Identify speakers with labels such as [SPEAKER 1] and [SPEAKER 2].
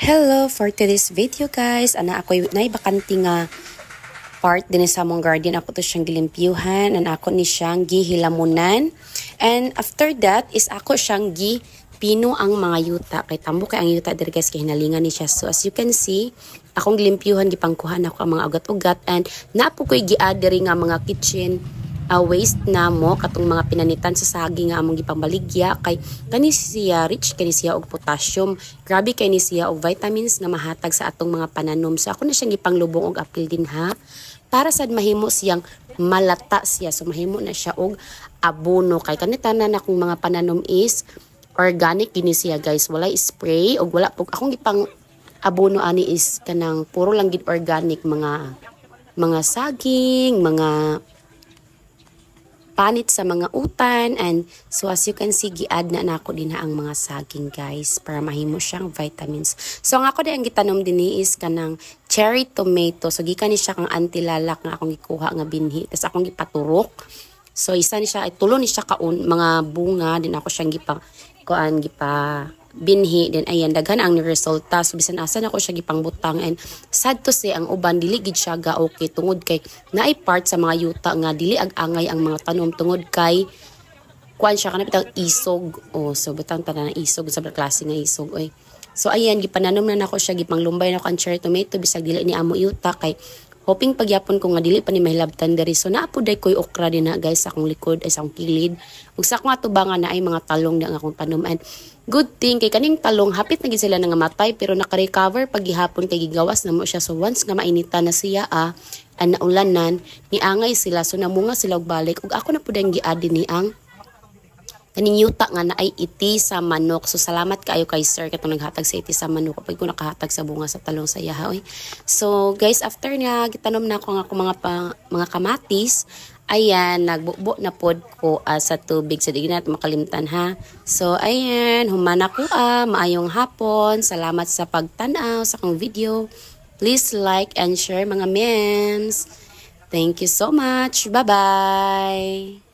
[SPEAKER 1] Hello for today's video guys. Ana ako na bakante nga part din sa among garden. Ako to siyang gilimpyuhan and ako ni siyang gihilamunan. And after that is ako siyang pino ang mga yuta. Kay tambo kay ang yuta diri guys kay hinalingan ni siya. So as you can see, akong gilimpyuhan gipangkuhan ako ang mga ugat-ugat and naapo ko'y giadiri nga mga kitchen waste na mo katong mga pinanitan sa saging nga among gipambaligya kay kani siya rich kani siya og potassium, grabe kay ni siya og vitamins nga mahatag sa atong mga pananom. So ako na siyang gipanglubong og apil din ha para sad mahimo siyang malata siya. So mahimo na siya og abono kay kani tanan akong mga pananom is organic gini siya guys, wala spray og wala pug akong gipang abono ani is kanang puro lang gid organic, mga saging, mga panit sa mga utan. And so as you can see, giad na nako din ang mga saging guys para mahimo siyang vitamins. So ang ako din ang gitanom din is kanang cherry tomato. So gikan ni siya kang antilalak nga akong gikuha nga binhi. Tapos akong gipaturok. So isa ni siya ay tulo ni siya kaun mga bunga din ako siyang gipa binhi din ayan daghan ang resulta. So bisan asa na ko siya gipangbutang and sad to say ang uban dili gid siya ga okay tungod kay naay part sa mga yuta nga dili ag-angay ang mga tanom tungod kay kuan siya kana bitang isog. So bitang tanan ng isog sa klase nga isog oy. So ayan gipananom na nako siya gipanglumbay na ko ang cherry tomato bisag dili ni amo yuta kay hoping pagyapon ko nga dili pa ni mahilabtan diri. So naa po day koy okra din na guys sa akong likod ay sa akong kilid. Ug sa akong atubangan na ay mga talong na akong tanom and good thing kay kaning talong hapit na gid sila nga matay pero naka-recover pag gihapon kay gigawas na mo siya. So once nga mainita na siya ang naulanan niangay sila so namunga sila og balik ug ako na pud ang giadi ni ang kaning yuta nga na ay iti sa manok. So salamat kaayo kay sir katong naghatag sa iti sa manok kapag ko nakahatag sa bunga sa talong sa yaha oy. So guys after na gitanom na ako nga mga kamatis ayan nagbubo na pod ko sa tubig so di natin makalimtan ha. So ayan humana ko maayong hapon. Salamat sa pagtan-aw sa akong video. Please like and share mga memes. Thank you so much. Bye bye.